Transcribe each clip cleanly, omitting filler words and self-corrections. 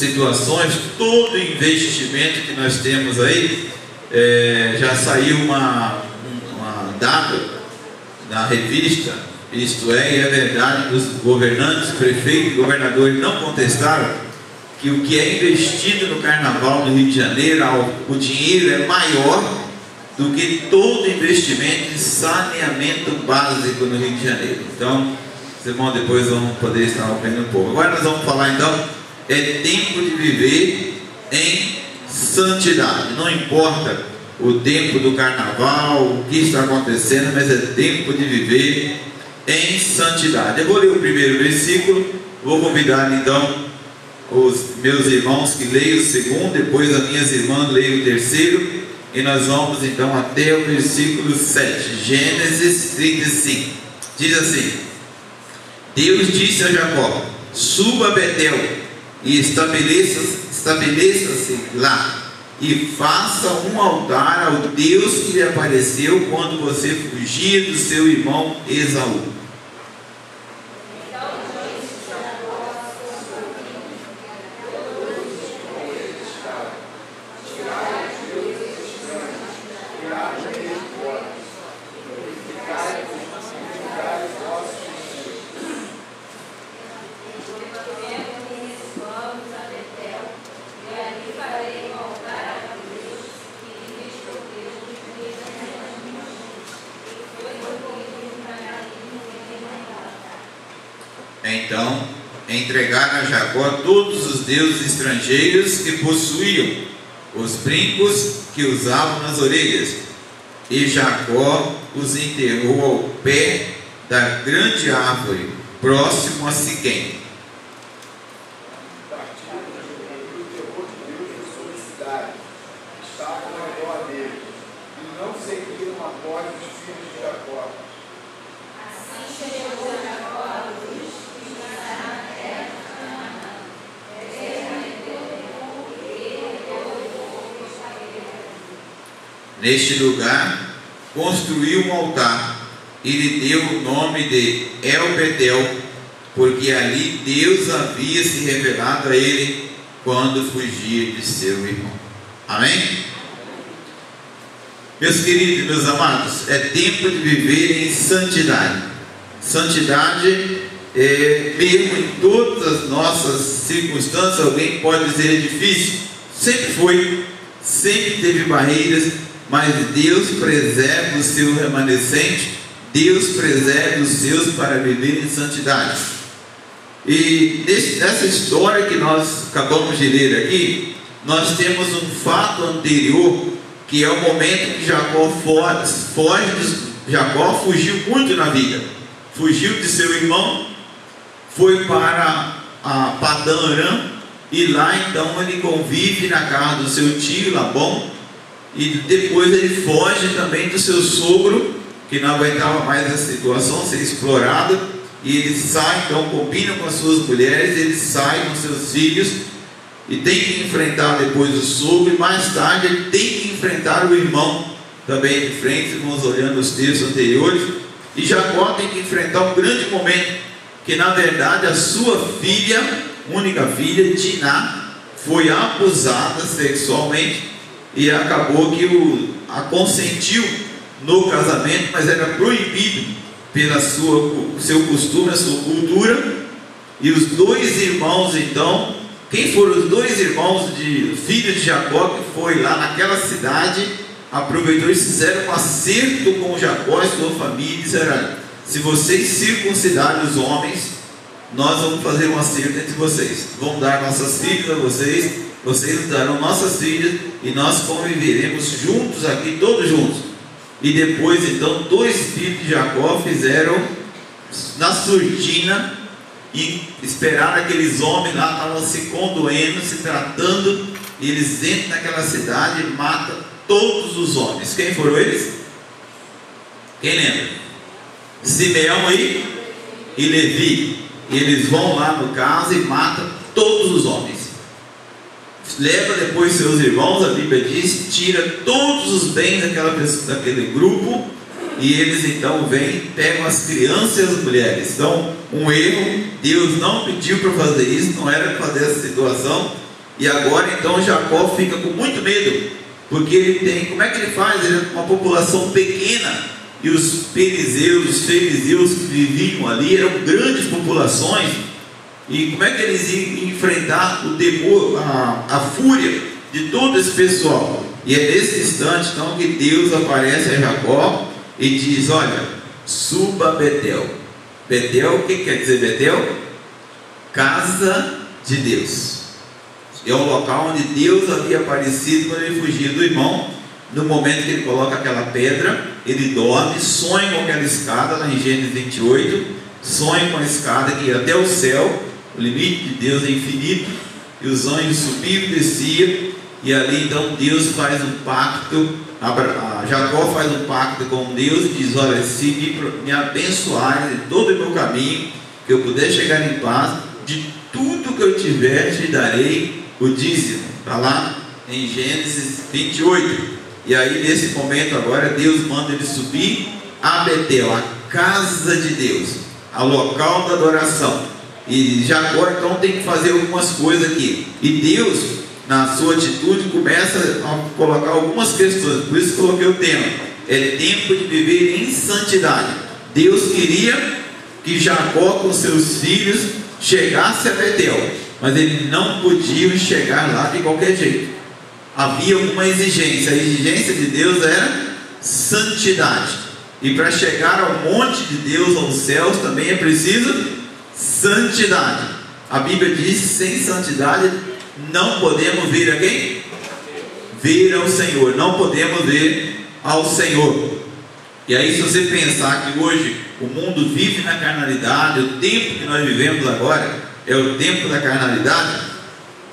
situações, todo investimento que nós temos aí, já saiu uma data na revista, isto é, e é verdade, os governantes, prefeitos e governadores não contestaram que o que é investido no Carnaval no Rio de Janeiro, o dinheiro é maior do que todo investimento em saneamento básico no Rio de Janeiro. Então, os irmãos depois vão poder estar aprendendo um pouco. Agora nós vamos falar então, é tempo de viver em santidade. Não importa o tempo do Carnaval, o que está acontecendo, mas é tempo de viver em santidade. Eu vou ler o primeiro versículo, vou convidar então os meus irmãos que leiam o segundo, depois as minhas irmãs leiam o terceiro, e nós vamos então até o versículo 7, Gênesis 35. Diz assim: Deus disse a Jacó: suba a Betel e estabeleça-se lá, e faça um altar ao Deus que lhe apareceu quando você fugia do seu irmão Esaú. Então entregaram a Jacó todos os deuses estrangeiros que possuíam, os brincos que usavam nas orelhas, e Jacó os enterrou ao pé da grande árvore, próximo a Siquém. Neste lugar construiu um altar e lhe deu o nome de El-Betel, porque ali Deus havia se revelado a ele quando fugia de seu irmão. Amém? Meus queridos, meus amados, é tempo de viver em santidade. Santidade mesmo em todas as nossas circunstâncias. Alguém pode dizer é difícil, sempre foi, sempre teve barreiras, mas Deus preserva o seu remanescente, Deus preserva os seus para viver em santidade. E nessa história que nós acabamos de ler aqui, nós temos um fato anterior, que é o momento que Jacó Jacó fugiu muito na vida, fugiu de seu irmão, foi para a Padã Arã, e lá então ele convive na casa do seu tio Labão, e depois ele foge também do seu sogro, que não aguentava mais a situação, ser explorado, e ele sai, então combina com as suas mulheres, ele sai com seus filhos, e tem que enfrentar depois o sogro, e mais tarde ele tem que enfrentar o irmão, também de frente. Vamos olhando os textos anteriores, e Jacó tem que enfrentar um grande momento, que na verdade a sua filha, única filha, Diná, foi abusada sexualmente, e acabou que a consentiu no casamento, mas era proibido pela seu costume, a sua cultura. E os dois irmãos então, quem foram os dois irmãos de filhos de Jacó, que foi lá naquela cidade, aproveitou e fizeram um acerto com Jacó e sua família, e disseram: se vocês circuncidarem os homens, nós vamos fazer um acerto entre vocês, vamos dar nossas filhas a vocês, vocês nos darão nossas filhas, e nós conviveremos juntos aqui, todos juntos. E depois então dois filhos de Jacó fizeram na surdina, e esperaram aqueles homens lá, estavam se condoendo, se tratando, e eles entram naquela cidade e matam todos os homens. Quem foram eles? Quem lembra? Simeão e Levi. E eles vão lá no caso e matam todos os homens. Leva depois seus irmãos, a Bíblia diz, tira todos os bens daquele grupo, e eles então vêm, pegam as crianças e as mulheres. Então, um erro, Deus não pediu para fazer isso, não era para fazer essa situação, E agora então Jacó fica com muito medo, porque ele tem, como é que ele faz? Ele é uma população pequena, e os fariseus que viviam ali eram grandes populações, e como é que eles iam enfrentar o temor, a fúria de todo esse pessoal? E é nesse instante então que Deus aparece a Jacó e diz: olha, suba a Betel. Betel, o que quer dizer Betel? Casa de Deus. É o local onde Deus havia aparecido quando ele fugia do irmão. No momento que ele coloca aquela pedra, ele dorme, sonha com aquela escada, lá em Gênesis 28, sonha com a escada que ia até o céu. O limite de Deus é infinito, e os anjos subiam e desciam, e ali então Deus faz um pacto, Jacó faz um pacto com Deus e diz: olha, se me abençoar em todo o meu caminho, que eu puder chegar em paz, de tudo que eu tiver te darei o dízimo. Está lá em Gênesis 28. E aí nesse momento agora Deus manda ele subir a Betel, a casa de Deus, ao local da adoração. E Jacó então tem que fazer algumas coisas aqui, e Deus, na sua atitude, começa a colocar algumas questões. Por isso coloquei o tema: é tempo de viver em santidade. Deus queria que Jacó com seus filhos chegasse a Betel, mas eles não podiam chegar lá de qualquer jeito. Havia uma exigência. A exigência de Deus era santidade, e para chegar ao monte de Deus, aos céus, também é preciso santidade. A Bíblia diz: sem santidade não podemos ver a quem? Ver ao Senhor. Não podemos ver ao Senhor. E aí, se você pensar que hoje o mundo vive na carnalidade, o tempo que nós vivemos agora é o tempo da carnalidade,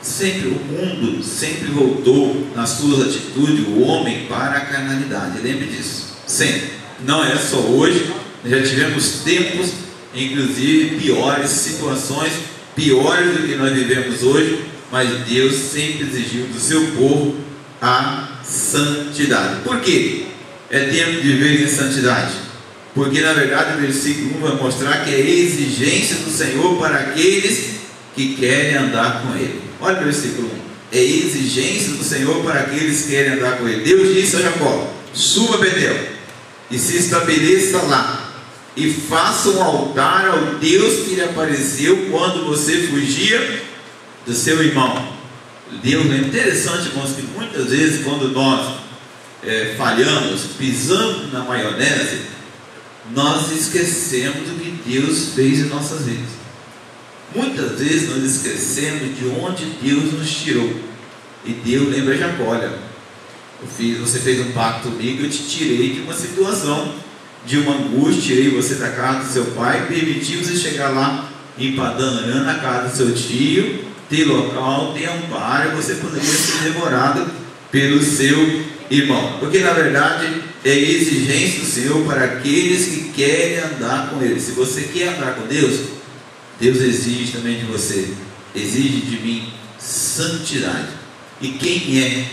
sempre o mundo sempre voltou nas suas atitudes, o homem, para a carnalidade. Lembre disso, sempre. Não é só hoje, já tivemos tempos, inclusive piores, situações piores do que nós vivemos hoje, mas Deus sempre exigiu do seu povo a santidade. Por quê? É tempo de viver em santidade, porque na verdade o versículo 1 vai mostrar que é exigência do Senhor para aqueles que querem andar com Ele. Olha o versículo 1: é exigência do Senhor para aqueles que querem andar com Ele. Deus disse a Jacó: suba a Betel e se estabeleça lá, e faça um altar ao Deus que lhe apareceu quando você fugia do seu irmão. Deus, é interessante, irmãos, que muitas vezes quando nós falhamos, pisamos na maionese, nós esquecemos do que Deus fez em nossas vidas. Muitas vezes nós esquecemos de onde Deus nos tirou. E Deus lembra Jacó: olha, você fez um pacto comigo, eu te tirei de uma situação, de uma angústia, tirei você da casa do seu pai, permiti você chegar lá em Padã Arã, na casa do seu tio, ter local, ter amparo, você poderia ser devorado pelo seu irmão. Porque na verdade é exigência do Senhor para aqueles que querem andar com Ele. Se você quer andar com Deus, Deus exige também de você, exige de mim santidade. E quem é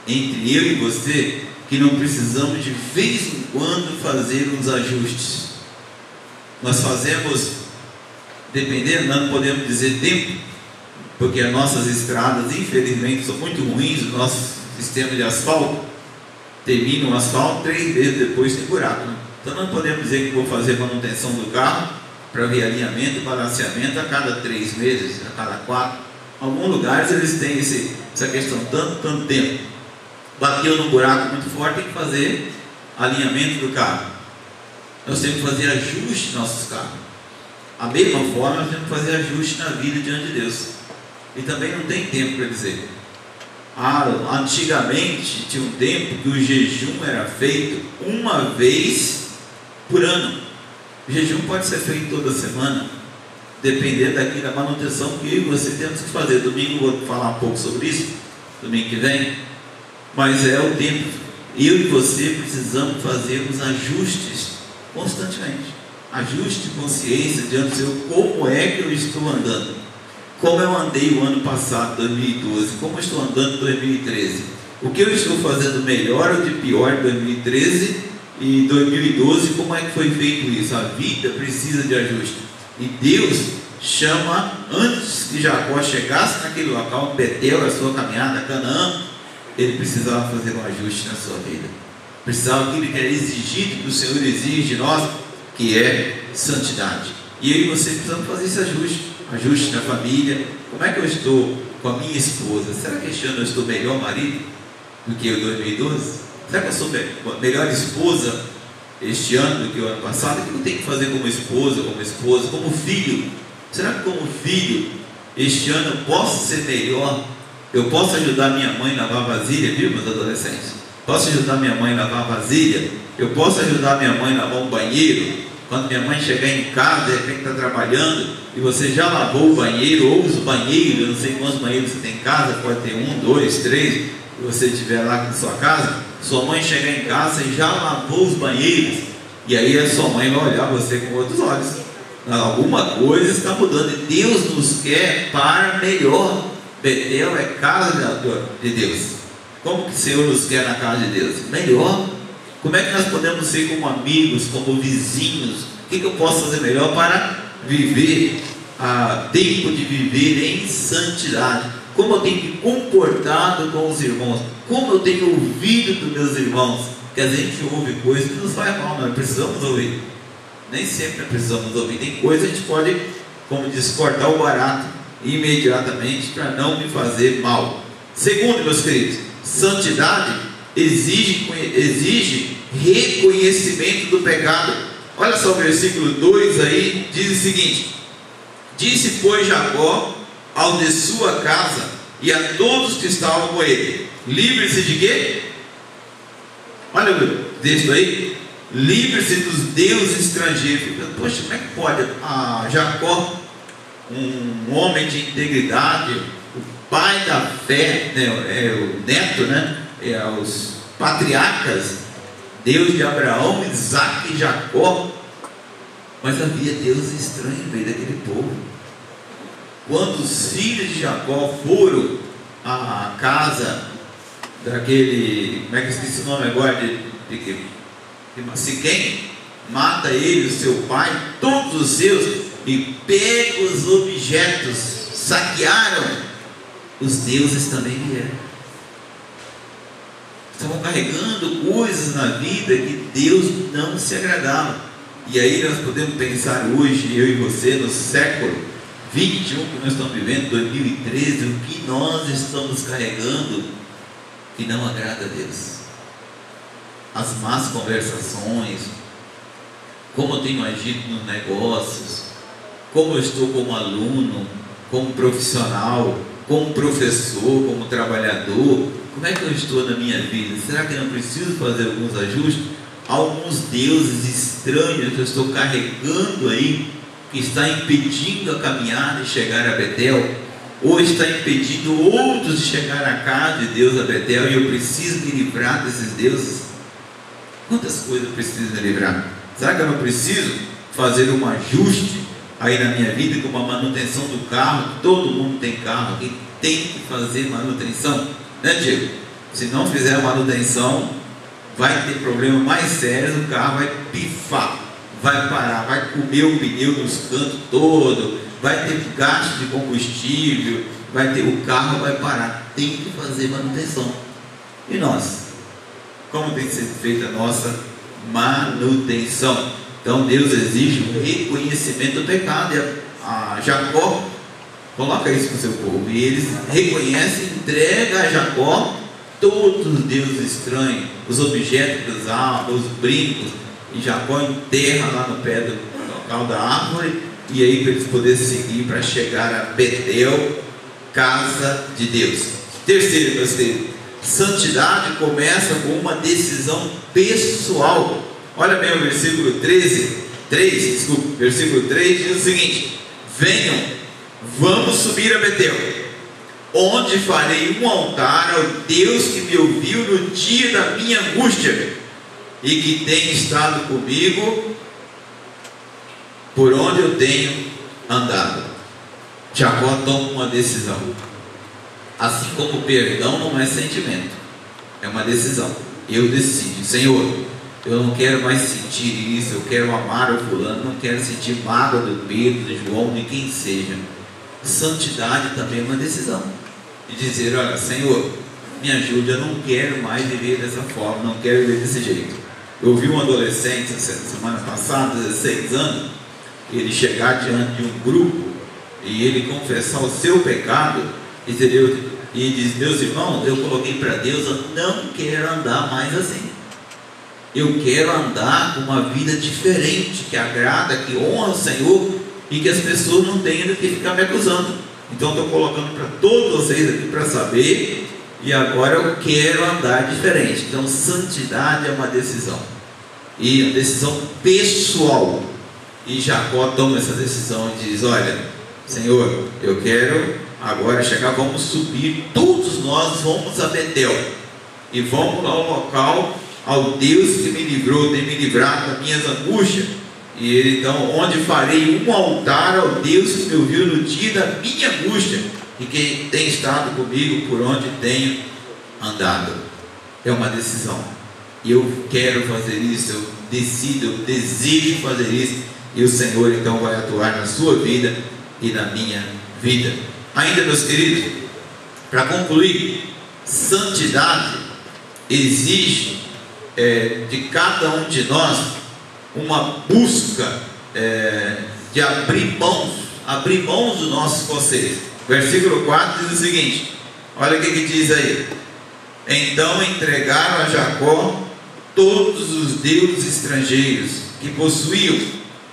entre eu e você que não precisamos de vez em quando fazer uns ajustes? Nós fazemos, dependendo, não podemos dizer tempo, porque as nossas estradas infelizmente são muito ruins. O nosso sistema de asfalto termina o asfalto, 3 vezes depois tem buraco, né? Então não podemos dizer que vou fazer manutenção do carro para ver alinhamento e balanceamento a cada 3 meses, a cada 4. Em alguns lugares eles têm essa questão, tanto tempo. Bateu num buraco muito forte, tem que fazer alinhamento do carro. Nós temos que fazer ajuste nos nossos carros. A mesma forma, nós temos que fazer ajuste na vida diante de Deus. E também não tem tempo para dizer. Antigamente tinha um tempo que o jejum era feito uma vez por ano. O jejum pode ser feito toda semana, dependendo da manutenção que eu e você temos que fazer. Domingo eu vou falar um pouco sobre isso, domingo que vem. Mas é o tempo. Eu e você precisamos fazer os ajustes constantemente. Ajuste de consciência diante do Senhor. Como é que eu estou andando? Como eu andei o ano passado, 2012? Como eu estou andando em 2013? O que eu estou fazendo melhor ou de pior em 2013 e 2012? Como é que foi feito isso? A vida precisa de ajuste. E Deus chama antes que Jacó chegasse naquele local, Betel, a sua caminhada, Canaã, ele precisava fazer um ajuste na sua vida. Precisava aquilo que era exigido, que o Senhor exige de nós, que é santidade. E aí você precisa fazer esse ajuste na família. Como é que eu estou com a minha esposa? Será que este ano eu estou melhor marido do que eu em 2012? Será que eu sou melhor esposa este ano do que o ano passado? O que eu tenho que fazer como esposa, como filho? Será que como filho, este ano eu posso ser melhor? Eu posso ajudar minha mãe a lavar vasilha, viu, meus adolescentes? Posso ajudar minha mãe a lavar vasilha? Eu posso ajudar minha mãe a lavar um banheiro? Quando minha mãe chegar em casa, de repente está trabalhando, e você já lavou o banheiro, ou os banheiros, eu não sei quantos banheiros você tem em casa, pode ter 1, 2, 3, se você estiver lá na sua casa, sua mãe chegar em casa e já lavou os banheiros, e aí a sua mãe vai olhar você com outros olhos. Alguma coisa está mudando, e Deus nos quer para melhor. Betel é casa de Deus. Como que o Senhor nos quer na casa de Deus? Melhor. Como é que nós podemos ser como amigos, como vizinhos? O que eu posso fazer melhor para viver, tempo de viver em santidade? Como eu tenho me comportado com os irmãos? Como eu tenho ouvido dos meus irmãos? Porque a gente ouve coisas que nos faz mal, nós precisamos ouvir. Nem sempre precisamos ouvir. Tem coisa que a gente pode, como diz, cortar o barato imediatamente para não me fazer mal. Segundo, meus queridos, santidade exige reconhecimento do pecado. Olha só o versículo 2 aí, diz o seguinte: disse, pois, Jacó ao de sua casa e a todos que estavam com ele: livre-se de quê? Olha o texto aí: livre-se dos deuses estrangeiros. Poxa, como é que pode? Jacó, um homem de integridade, o pai da fé, né, o neto, né, os patriarcas, Deus de Abraão, Isaac e Jacó, mas havia deuses estranhos no meio daquele povo. Quando os filhos de Jacó foram à casa daquele, como é que eu esqueci o nome agora, de Siquém, mata ele, o seu pai, todos os seus, e pega os objetos, saquearam. Os deuses também vieram. Estavam carregando coisas na vida que Deus não se agradava. E aí nós podemos pensar hoje, eu e você, no século 21 que nós estamos vivendo, 2013, o que nós estamos carregando que não agrada a Deus. As más conversações, como eu tenho agido nos negócios, como eu estou como aluno, como profissional, como professor, como trabalhador. Como é que eu estou na minha vida? Será que eu não preciso fazer alguns ajustes? Alguns deuses estranhos que eu estou carregando aí, que está impedindo a caminhada de chegar a Betel, ou está impedindo outros de chegar à casa de Deus, a Betel, e eu preciso me livrar desses deuses. Quantas coisas eu preciso me livrar? Será que eu não preciso fazer um ajuste aí na minha vida, com uma manutenção do carro? Todo mundo tem carro e tem que fazer manutenção, né, Diego? Se não fizer a manutenção, vai ter problema mais sério, o carro vai pifar, vai parar, vai comer o pneu nos cantos todo, vai ter gasto de combustível, o carro vai parar. Tem que fazer manutenção. E nós? Como tem que ser feita a nossa manutenção? Então Deus exige um reconhecimento do pecado. E a Jacó coloca isso para o seu povo, e eles reconhecem, entrega a Jacó todos os deuses estranhos, os objetos que usavam, os brincos, e Jacó enterra lá no pé do local da árvore, e aí para eles poderem seguir para chegar a Betel, casa de Deus. Terceiro, meus queridos, santidade começa com uma decisão pessoal. Olha bem o versículo 3, versículo 3 diz o seguinte: venham, vamos subir a Betel, onde farei um altar ao Deus que me ouviu no dia da minha angústia e que tem estado comigo por onde eu tenho andado. Jacó toma uma decisão. Assim como o perdão não é sentimento, é uma decisão. Eu decido: Senhor, eu não quero mais sentir isso, eu quero amar o fulano, não quero sentir mágoa do Pedro, do João, de quem seja. Santidade também é uma decisão. E dizer: olha, Senhor, me ajude, eu não quero mais viver dessa forma, não quero viver desse jeito. Eu vi um adolescente semana passada, 16 anos, ele chegar diante de um grupo e ele confessar o seu pecado, entendeu? E diz: meus irmãos, eu coloquei para Deus, eu não quero andar mais assim. Eu quero andar com uma vida diferente, que agrada, que honra o Senhor, e que as pessoas não tenham do que ficar me acusando. Então estou colocando para todos vocês aqui para saber, e agora eu quero andar diferente. Então santidade é uma decisão, e a decisão pessoal. E Jacó toma essa decisão e diz: olha, Senhor, eu quero agora chegar, vamos subir, todos nós vamos a Betel, e vamos ao local, ao Deus que me livrou, tem me livrado das minhas angústias. E ele então, onde farei um altar ao Deus que me ouviu no dia da minha angústia, e que tem estado comigo por onde tenho andado. É uma decisão, e eu quero fazer isso, eu decido, eu desejo fazer isso, e o Senhor então vai atuar na sua vida e na minha vida. Ainda, meus queridos, para concluir, santidade exige de cada um de nós uma busca de abrir mãos dos nossos conceitos. Versículo 4 diz o seguinte: olha o que diz aí: então entregaram a Jacó todos os deuses estrangeiros que possuíam,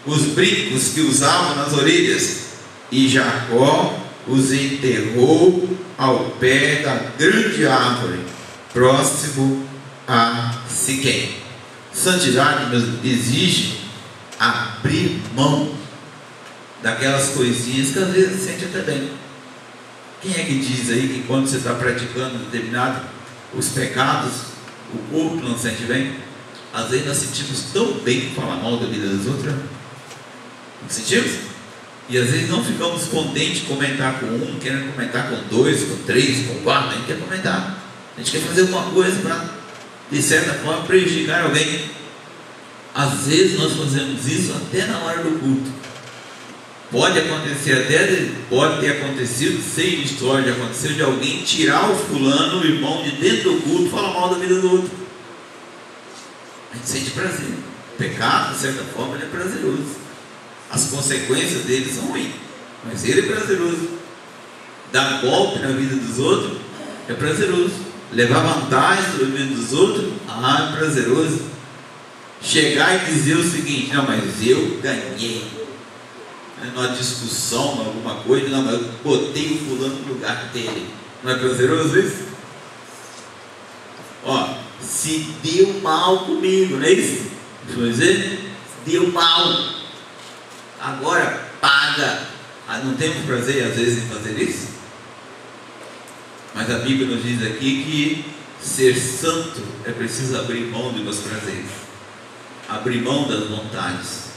os brincos que usavam nas orelhas, e Jacó os enterrou ao pé da grande árvore, próximo a Siquém. Santidade exige abrir mão daquelas coisinhas que às vezes sente até bem. Quem é que diz aí que quando você está praticando determinado os pecados, o corpo não sente bem? Às vezes nós sentimos tão bem falar mal da vida dos outros, não sentimos? E às vezes não ficamos contentes de comentar com um, querendo comentar com dois, com três, com quatro. A gente quer comentar, a gente quer fazer alguma coisa para, de certa forma, prejudicar alguém. Às vezes nós fazemos isso até na hora do culto. Pode acontecer até, pode ter acontecido, sem história de acontecer, de alguém tirar o fulano, o irmão, de dentro do culto e falar mal da vida do outro. A gente sente prazer. O pecado, de certa forma, ele é prazeroso. As consequências dele são ruins, mas ele é prazeroso. Dar golpe na vida dos outros é prazeroso. Levar vantagem sobre a vida dos outros, é prazeroso. Chegar e dizer o seguinte: não, mas eu ganhei numa discussão, alguma coisa, não, mas eu botei o fulano no lugar dele. Não é prazeroso isso? Ó, se deu mal comigo, não é isso? Deixa eu dizer, deu mal, agora paga. Não temos prazer às vezes em fazer isso? Mas a Bíblia nos diz aqui que ser santo é preciso abrir mão dos meus prazeres, abrir mão das vontades,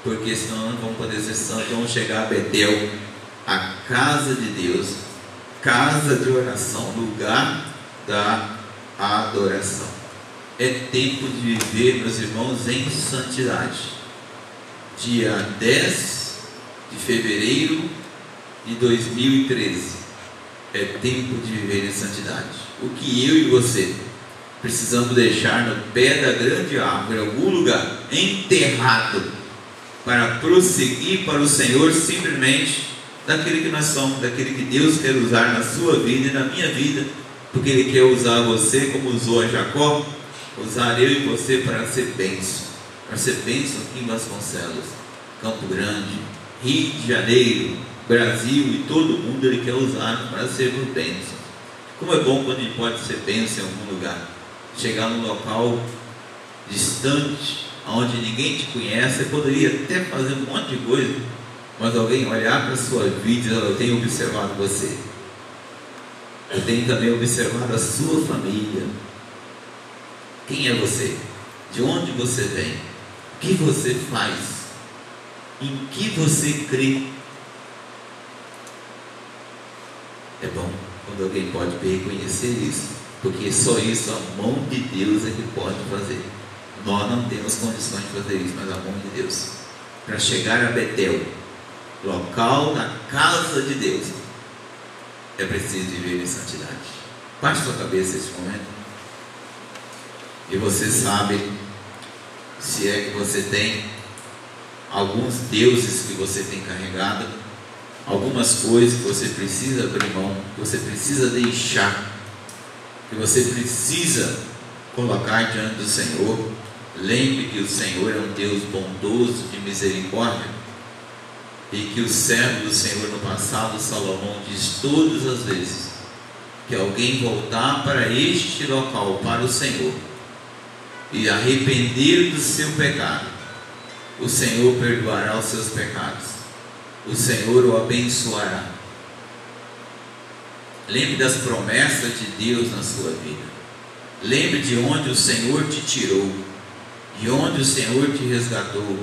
porque senão não vamos poder ser santos. Vamos chegar a Betel, a casa de Deus, casa de oração, lugar da adoração. É tempo de viver, meus irmãos, em santidade. Dia 10 de fevereiro de 2013 é tempo de viver em santidade. O que eu e você precisamos deixar no pé da grande árvore, em algum lugar enterrado, para prosseguir para o Senhor, simplesmente daquele que nós somos, daquele que Deus quer usar na sua vida e na minha vida, porque Ele quer usar você como usou a Jacó, usar eu e você para ser bênção, aqui em Vasconcelos, Campo Grande, Rio de Janeiro, Brasil e todo mundo. Ele quer usar para sermos bênção. Como é bom quando a gente pode ser bênção em algum lugar, chegar num local distante, onde ninguém te conhece. Você poderia até fazer um monte de coisa, mas alguém olhar para a sua vida e dizer: eu tenho observado você, eu tenho também observado a sua família. Quem é você? De onde você vem? O que você faz? Em que você crê? É bom quando alguém pode reconhecer isso, porque só isso a mão de Deus é que pode fazer. Nós não temos condições de fazer isso, mas a mão de Deus. Para chegar a Betel, local, na casa de Deus, é preciso viver em santidade. Baixe sua cabeça nesse momento. E você sabe, se é que você tem alguns deuses que você tem carregado, algumas coisas que você precisa abrir mão, que você precisa deixar, que você precisa colocar diante do Senhor. Lembre que o Senhor é um Deus bondoso, de misericórdia, e que o servo do Senhor no passado, Salomão, diz todas as vezes que alguém voltar para este local, para o Senhor, e arrepender do seu pecado, o Senhor perdoará os seus pecados, o Senhor o abençoará. Lembre das promessas de Deus na sua vida. Lembre de onde o Senhor te tirou, de onde o Senhor te resgatou,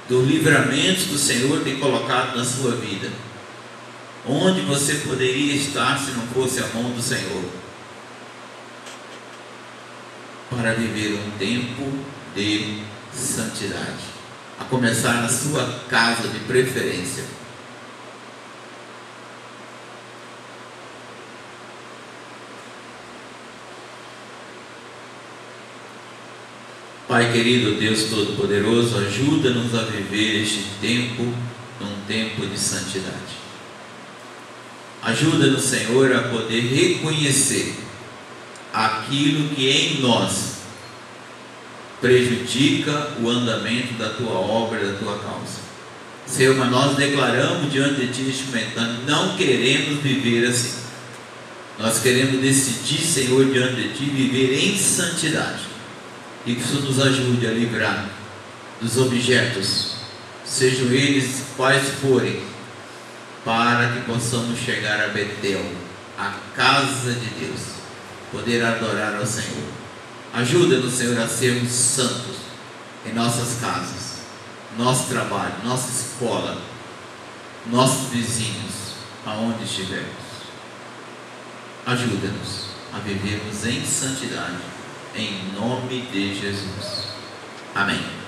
dos livramentos que o Senhor tem colocado na sua vida. Onde você poderia estar se não fosse a mão do Senhor, para viver um tempo de santidade, a começar na sua casa de preferência. Pai querido, Deus Todo-Poderoso, ajuda-nos a viver este tempo, num tempo de santidade. Ajuda-nos, Senhor, a poder reconhecer aquilo que em nós prejudica o andamento da Tua obra, da Tua causa. Senhor, mas nós declaramos diante de Ti neste momento, nós não queremos viver assim. Nós queremos decidir, Senhor, diante de Ti, viver em santidade. E que isso nos ajude a livrar dos objetos, sejam eles quais forem, para que possamos chegar a Betel, a casa de Deus, poder adorar ao Senhor. Ajuda-nos, Senhor, a sermos santos em nossas casas, nosso trabalho, nossa escola, nossos vizinhos, aonde estivermos. Ajuda-nos a vivermos em santidade, em nome de Jesus. Amém.